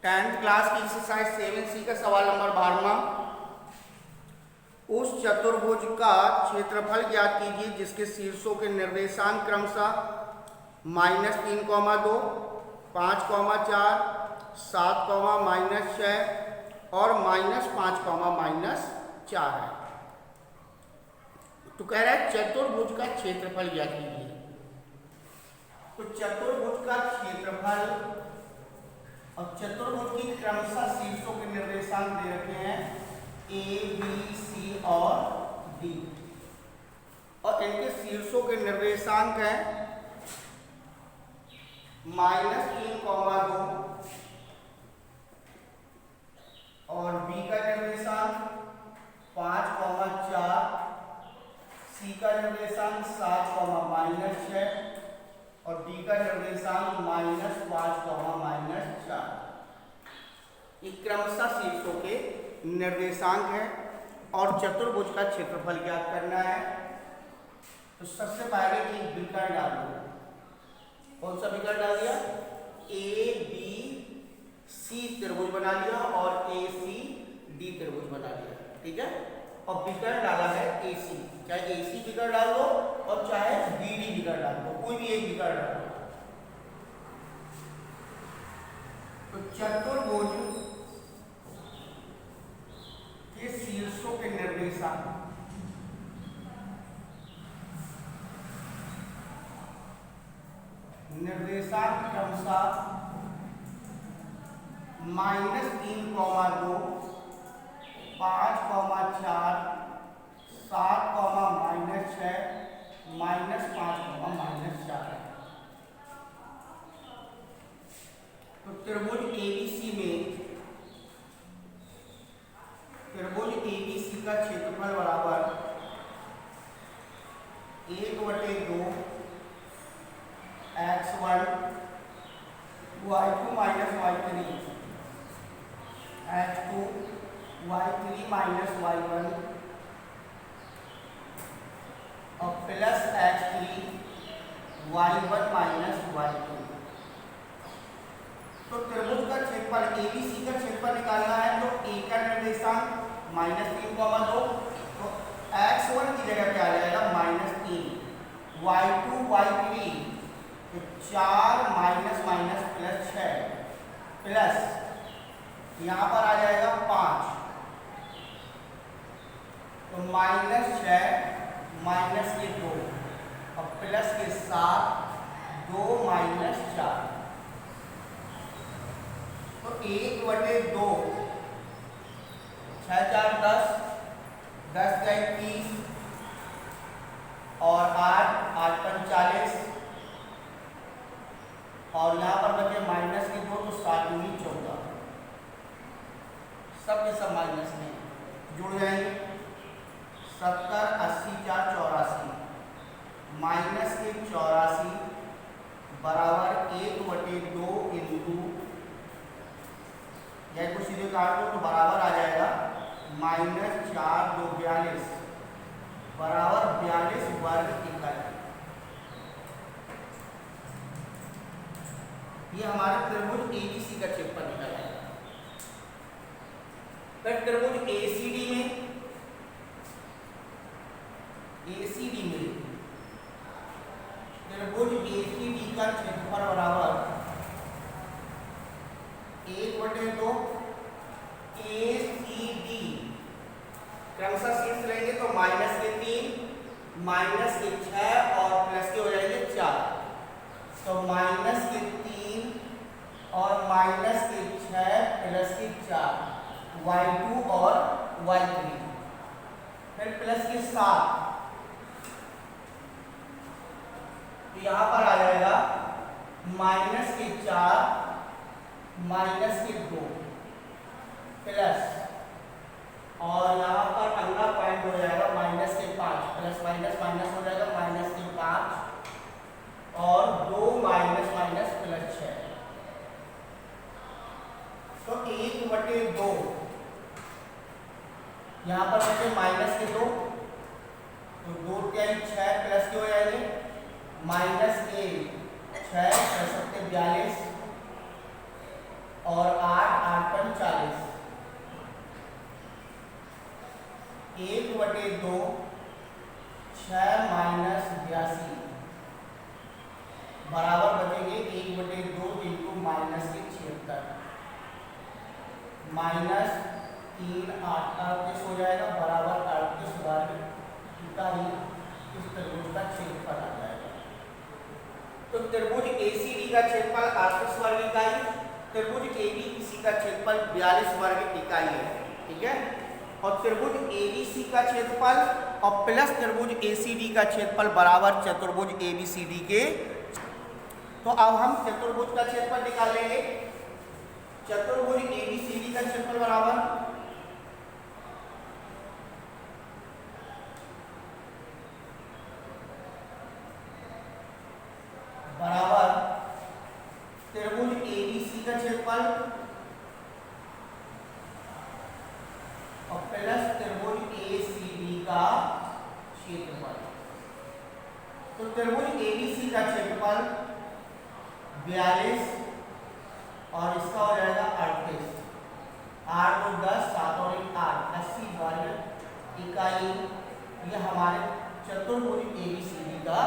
10th class की exercise 7C का सवाल नंबर 12वां। उस चतुर्भुज का क्षेत्रफल ज्ञात कीजिए जिसके शीर्षों के निर्देशांक क्रमशः -3,2, 5,4, 7,-6 और -5,-4 है। तो कह रहा है चतुर्भुज का क्षेत्रफल ज्ञात कीजिए। तो चतुर्भुज का क्षेत्रफल और चतुर्भुज की क्रमशः शीर्षों के निर्देशांक दे रखे हैं A, B, C और D, और इनके शीर्षों के निर्देशांक हैं -3,2 और B का निर्देशांक 5,4, C का निर्देशांक 7,-6 और D का निर्देशांक -5,-4। ये क्रमशः शीर्षों के निर्देशांक है और चतुर्भुज का क्षेत्रफल ज्ञात करना है। तो सबसे पहले एक विकर्ण डाल दो। कौन सा विकर्ण डाल दिया? A B C त्रिभुज बना लिया और AC D त्रिभुज बना लिया। ठीक है, और विकर्ण डाला है AC। चाहे AC विकर्ण डाल दो और चाहे BD विकर्ण डाल दो, कोई भी एक विकर्ण डाल दो। तो चतुर्भुज के शीर्षों के निर्देशांक क्रमशः -3,2, 5,4, 7,-6, -5,-4 है। तो त्रिभुज ABC का क्षेत्रफल बराबर 1/2 x1 y2 - y3 x2 y3 - y1 और प्लस x3 y1 - y2। तो त्रिभुज का क्षेत्रफल ABC का क्षेत्रफल निकालना है। तो A का निर्देशांक -3,2, तो x1 की जगह पे आ जाएगा -3, y2 y3 तो 4 -+6 प्लस यहाँ पर आ जाएगा 5, तो -6 -2 और प्लस के साथ 2 -4। तो 1/2 6 4 10, 10 3 30 और 8 8 5 40 और यहाँ पर बचे -2 तो 7 दूनी 14। सब के सब माइनस में जुड़ जाएंगे। 70 80 4 84 -84 बराबर 1/2 इंटू या को सीधे काट दो तो बराबर आ जाएगा -4 2 42 बराबर 42 वर्ग इकाई। ये हमारे त्रिभुज ABC का क्षेत्रफल निकला है। फिर त्रिभुज ACD में त्रिभुज ACD का क्षेत्रफल बराबर 1/2 ACD क्रमशः शीर्ष लेंगे तो -3 -6 और प्लस के हो जाएंगे 4, तो -3 और -6 प्लस के 4 y2 और y3 फिर प्लस के 7, तो यहाँ पर आ जाएगा -4 -2 प्लस और यहाँ पर अगला पॉइंट हो जाएगा -5 प्लस माइनस माइनस हो जाएगा -5 और 2 प्लस 6। तो 1/2 यहाँ पर बचे -2 तो 2 3 6 प्लस के हो जाएंगे -1 6 42 और 8 1/2 6 माइनस 82 बराबर बचेंगे 1/2 इंटू माइनस के 76 माइनस 3 8 38 हो जाएगा बराबर 38 वर्ग इकाई। इस त्रिभुज का क्षेत्रफल आ जाएगा। तो त्रिभुज ACD का क्षेत्रफल 38 वर्ग इकाई, त्रिभुज ABC का क्षेत्रफल 42 वर्ग इकाई है। ठीक है, और त्रिभुज ABC का क्षेत्रफल और प्लस त्रिभुज ACD का क्षेत्रफल बराबर चतुर्भुज ABCD के। तो अब हम चतुर्भुज का क्षेत्रफल निकाल लेंगे। चतुर्भुज ABCD का क्षेत्रफल बराबर त्रिभुज ABC का क्षेत्रफल और प्लस त्रिभुज ACD का क्षेत्रफल। तो त्रिभुज ABC का क्षेत्रफल 42 और इसका हो जाएगा 38, 8 2 10 7 और 1 8 80 वर्ग इकाई। यह हमारे चतुर्भुज ABCD का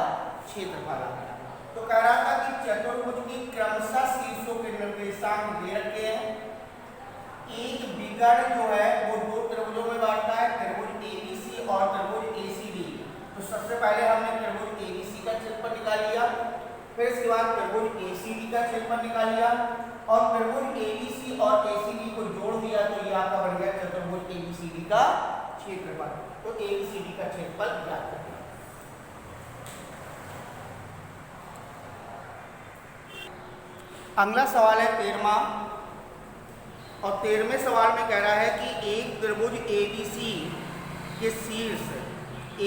क्षेत्रफल आ गया। तो कह रहा था कि चतुर्भुज की क्रमशः शीर्षों के निर्देशांक दे रखे हैं। एक विकर्ण जो है वो दो त्रिभुजों में बांटता है, त्रिभुज ABC और त्रिभुज ACD। तो सबसे पहले हमने त्रिभुज ABC का क्षेत्रफल निकाल लिया, फिर इसके बाद त्रिभुज ACD का क्षेत्रफल निकाल लिया और त्रिभुज ABC और ACD को जोड़ दिया तो ये आपका बन गया चतुर्भुज ABCD का क्षेत्रफल। तो ABCD का क्षेत्रफल ज्ञात करें। अगला सवाल है 13वां, और 13वें सवाल में कह रहा है कि एक त्रिभुज ABC के शीर्ष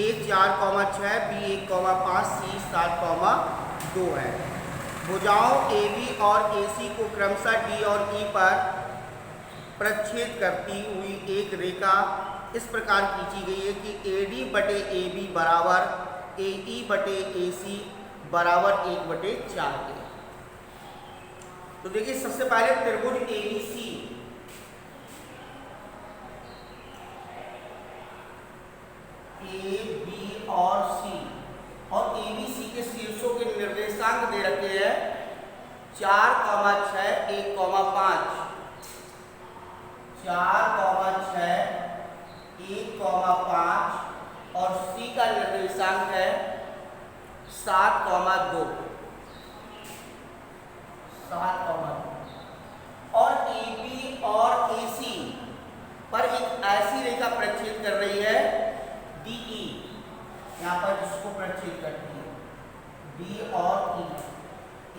A4,6 B1,5 C7,2 है। भुजाओं AB और AC को क्रमशः D और E पर प्रच्छेद करती हुई एक रेखा इस प्रकार खींची गई है कि AD/AB बराबर AE/AC बराबर 1/4 के। तो देखिए सबसे पहले त्रिभुज ABC A, B और C और ABC के शीर्षों के निर्देशांक दे रखे हैं 4,6 1,5 4,6 1,5 और C का निर्देशांक है 7,2 और AB और AC पर एक ऐसी रेखा प्रच्छेद कर रही है DE, यहाँ पर जिसको प्रच्छेद करती है D और E,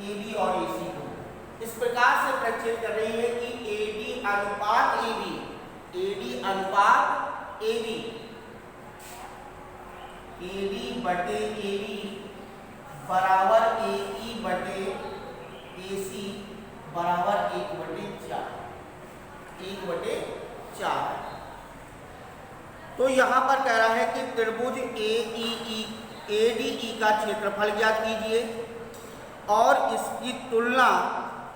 AB और AC को इस प्रकार से प्रच्छेद कर रही है कि AD अनुपात AB AD/AB बराबर AE/AC बराबर 1/4। तो यहां पर कह रहा है कि त्रिभुज ADE का क्षेत्रफल ज्ञात कीजिए और इसकी तुलना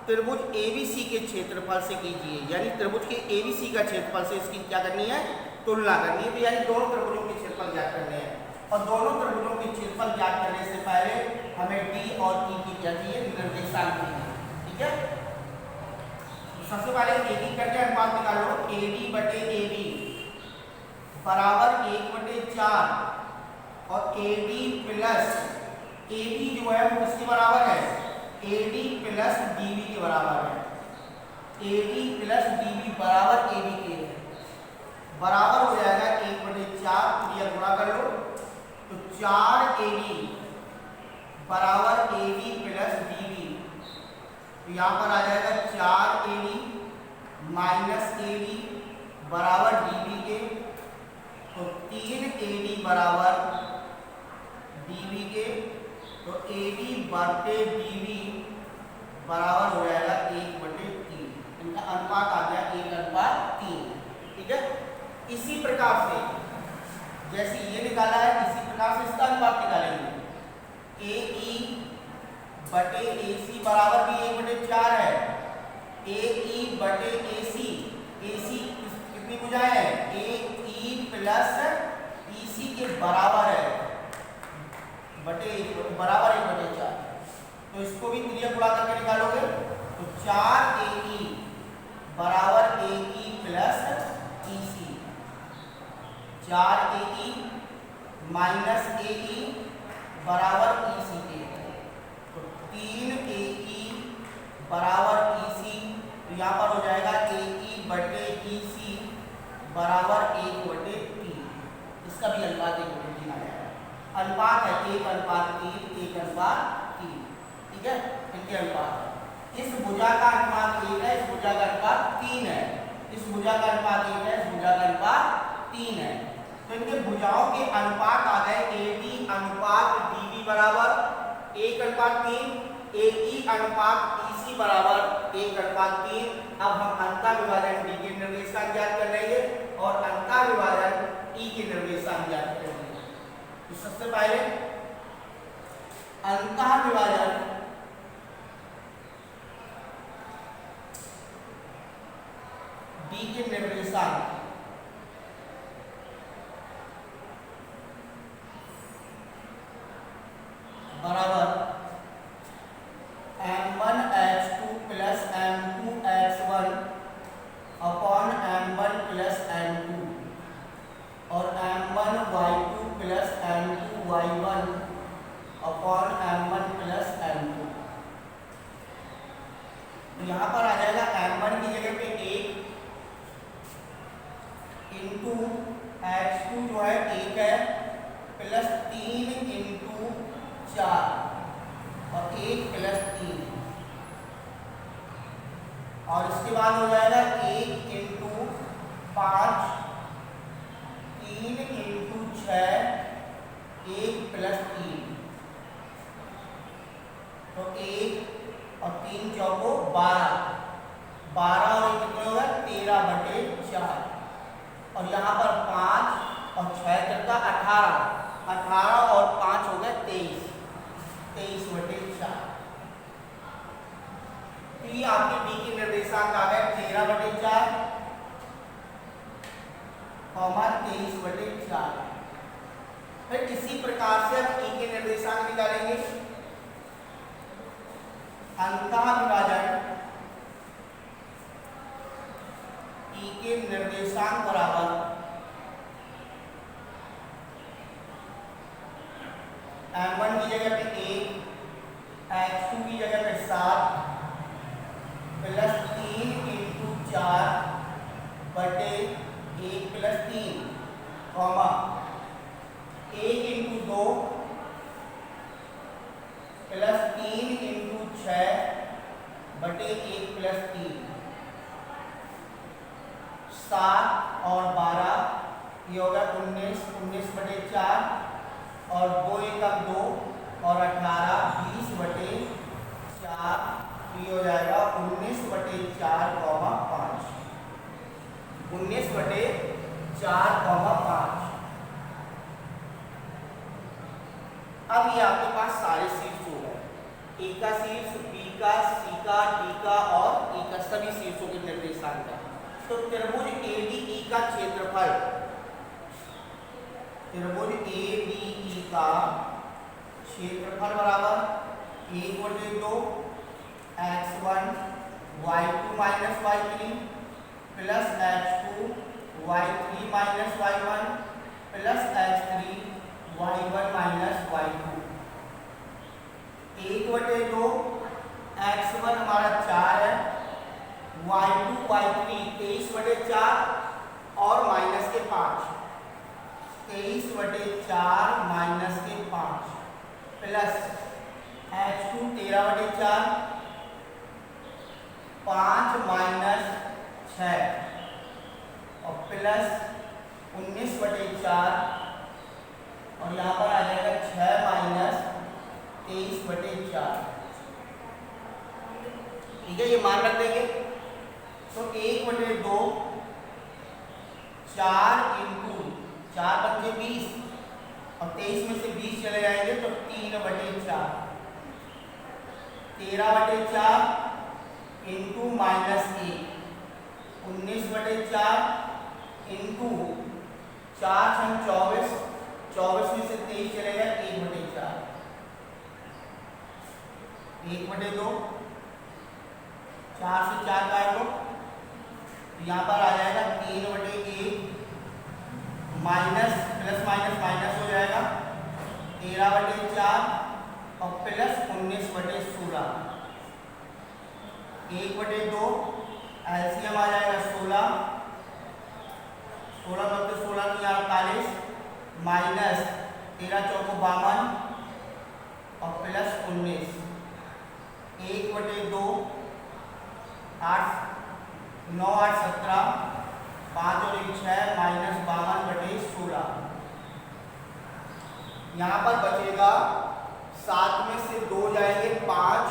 त्रिभुज ABC के क्षेत्रफल से कीजिए। यानी त्रिभुज के ABC का क्षेत्रफल से इसकी क्या करनी है, तुलना करनी है। तो यानी दोनों त्रिभुजों के क्षेत्रफल ज्ञात करने हैं और दोनों त्रिभुजों के क्षेत्रफल ज्ञात करने से पहले हमें D और E की क्या चाहिए, निर्देशांक चाहिए। ठीक है, सबसे पहले AD करके अनुपात निकालो। AD/AB बराबर 1/4 और AD प्लस AB जो है वो किसके बराबर है, AD प्लस DB के बराबर है। AD प्लस DB बराबर AB के बराबर हो जाएगा 1/4। दिया गुणा कर लो तो 4AD बराबर AB प्लस DB। तो यहाँ पर आ जाएगा 4AD माइनस AD बराबर DB के। तो 3AD बराबर DB के। तो AD/DB बराबर हो जाएगा 1/3। इनका अनुपात आ गया 1/3। ठीक है, इसी प्रकार से जैसे ये निकाला है इसी प्रकार से इसका अनुपात निकालेंगे। AE/AC बराबर भी 1/4 है। AE/AC AC कितनी भुजाएं हैं, AE ई प्लस ईसी के बराबर है, बटे बराबर 1/4। तो इसको भी त्रियक गुणा करके निकालोगे तो 4AE बराबर AE plus EC, 4AE minus AE बराबर EC के, तो 3AE बराबर EC, तो यहाँ पर हो जाएगा AE बटे EC बराबर 1/3। इसका भी अनुपात 1/3 आ जाएगा। अनुपात है 1:3, 1:3, ठीक है, इनके अनुपात है। इस भुजा का अनुपात 1 है, इस भुजा का अनुपात 3 है, इस भुजा का अनुपात 1 है, इस भुजा का अनुपात 3 है। तो इनके भुजाओं के अनुपात आ गए AD अनुपात DB बराबर 1:3, AE अनुपात EC बराबर 1:3। अब हम अंतर विभाजन D के निर्देशांक ज्ञात कर लेंगे और अंतर विभाजन E के निर्देशांक ज्ञात करेंगे। तो सबसे पहले अंतर विभाजन D के निर्देशांक बराबर M1H2 plus M2H1 upon M1 plus M2 और M1Y2 plus M2Y1 upon M1 plus M2। तो यहाँ पर आ जाएगा M1 की जगह पे 1 इंटू H2 जो है 1 है प्लस 3 इंटू 4 और 1 प्लस 3, और इसके बाद हो जाएगा 1 इंटू 5, 3 इंटू 6, 1 प्लस 3, तो 1 और 3 चौको 12, 12 और 1 कितने होगा 13/4, और यहाँ पर 5 और 6 करता 18, 18 और 5 हो गए 23, 23/4। तो ये आपके D के निर्देशांक आ गए 13/4, 23/4। फिर इसी प्रकार से हम E के निर्देशांक निकालेंगे। अंतः विभाजन E के निर्देशांक बराबर M1 की जगह पे 1, H2 की जगह पे 7 प्लस 3 इंटू 4 बटे 1 plus 3, comma 1 into 2 plus 3 into 6 बटे 1 प्लस 3, 7 और 12 ये होगा 19, 19/4 और 2 एकम 2 और 18, 20/4, ये हो जाएगा 19/4, 5, 19/4, 5। अब ये आपके पास सारे शीर्ष हो गए, ए का शीर्ष, बी का, सी का, डी का और ई का, सभी शीर्षों के निर्देशांक है। तो त्रिभुज ADE का क्षेत्रफल, त्रिभुज ADE का क्षेत्रफल बराबर 1/2 x1 y2 minus y3 plus h2 y3 minus y1 plus h3 y1 minus y2। 1/2 x1 हमारा 4 है, y2 y3 23/4 और माइनस के 5, 23/4 माइनस के 5 प्लस h2 13/4, 5 माइनस 6 और प्लस 19/4 और यहाँ पर आ जाएगा 6 माइनस 23/4। ठीक है, ये मान रख देंगे। तो 1/2 4 इंटू 4 पंजे 20 और 23 में से 20 चले जाएंगे तो 3/4, 13/4 इंटू माइनस 1, 19/4 इंटू 4 छन 24, 24 में से 23 चलेगा 1/4, 1/2, 4 से 4 काट दो, यहाँ पर आ जाएगा 3/1 माइनस प्लस माइनस माइनस हो जाएगा 13/4 और प्लस 19/16, 1/2 एलसीएम आ जाएगा 16, 16 बत्तीस 16 3 48 माइनस 13 चौको 52 और प्लस 19, 1/2 8 9 8 17 5 और 1 6 माइनस 52/16, यहाँ पर बचेगा 7 में से 2 जाएंगे 5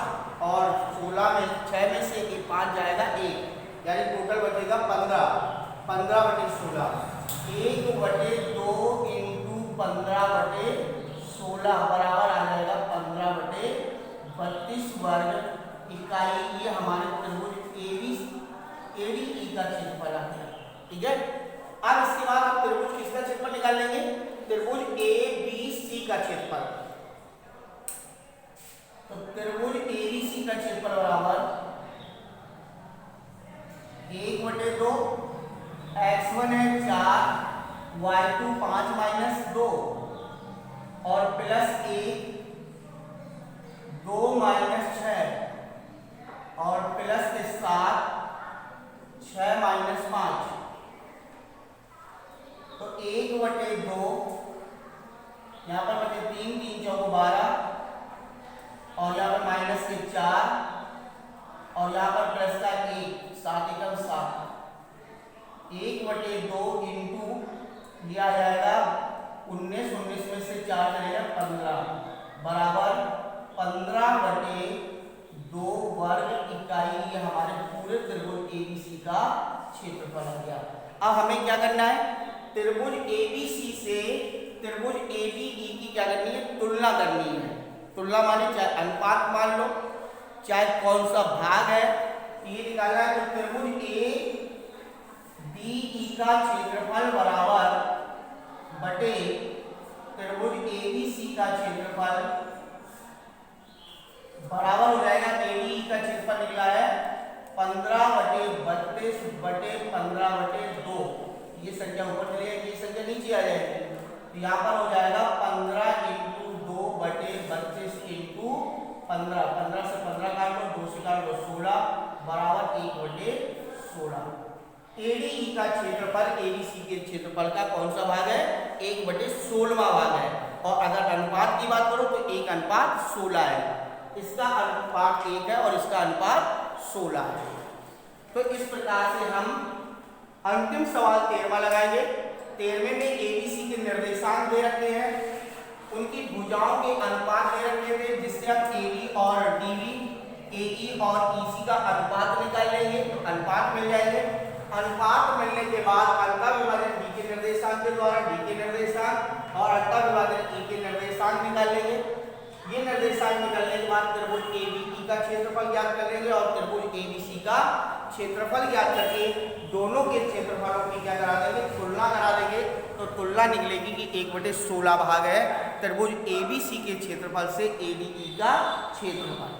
और 16 में 6 में से 5 जाएगा 1, यानी टोटल बचेगा 15/16, 1/2 इंटू 15/16 बराबर आ जाएगा 15/32 वर्ग इकाई। ये हमारे त्रिभुज एडीई का क्षेत्रफल आ गया। ठीक है, अब इसके बाद हम त्रिभुज किसका क्षेत्रफल निकाल लेंगे? त्रिभुज एबीसी का क्षेत्रफल। तो त्रिभुज एबीसी का क्षेत्रफल बराबर 1/2 x1 है 4, y2 5 माइनस 2 और प्लस 1 2 माइनस 6 और प्लस के साथ 6 माइनस 5, तो 1/2 यहाँ पर बचे 3 3 चौको 12 और यहाँ पर माइनस के 4 और यहाँ पर प्लस का 1 7 एकम 7, 1/2 इंटू लिया जाएगा 19, 19 में से 4 चलेगा 15 बराबर 15/2 वर्ग इकाई। ये हमारे पूरे त्रिभुज एबीसी का क्षेत्रफल आ गया। अब हमें क्या करना है? त्रिभुज एबीसी से त्रिभुज एडीई की क्या करनी है? तुलना करनी है। तुलना माने चाहे अनुपात मान लो, चाहे कौन सा भाग है, ये निकालना है। तो त्रिभुज एडीई का क्षेत्रफल बराबर बटे त्रिभुज एबीसी का क्षेत्रफल बराबर हो जाएगा। एडीई का क्षेत्रफल निकला है 15/32/15/2। ये संख्या ऊपर चली जाएगी, ये संख्या नीचे आ जाएगी, तो यहाँ पर हो जाएगा 15 × 2/32 × 15, 15 से 15 काट लो, 2 से काट लो 16 बराबर 1/16। एडीई का क्षेत्रफल एबीसी के क्षेत्रफल का कौन सा भाग है? 1/16वां भाग है। और अगर अनुपात की बात करो तो 1/16 है। इसका अनुपात 1 है और इसका अनुपात 16 है। तो इस प्रकार से हम अंतिम सवाल 13वां लगाएंगे। 13वें में एबीसी के निर्देशांक दे रखे हैं, उनकी भुजाओं के अनुपात दे रखे थे, जिससे हम एडी और डीबी, एई और ईसी का अनुपात निकाल लेंगे तो अनुपात मिल जाएंगे। अनुपात मिलने के बाद अंतर विभाजन डी के निर्देशांक के द्वारा डी के निर्देशांक और अंतर विभाजन ई के निर्देशांक निकाल लेंगे। ये निर्देशांक निकालने के बाद त्रिभुज एबीई का क्षेत्रफल ज्ञात कर लेंगे और त्रिभुज एबीसी का क्षेत्रफल ज्ञात करके दोनों के क्षेत्रफलों की क्या करा देंगे? तुलना करा देंगे। तो तुलना निकलेगी कि 1/16 भाग है त्रिभुज एबीसी के क्षेत्रफल से एडीई का क्षेत्रफल।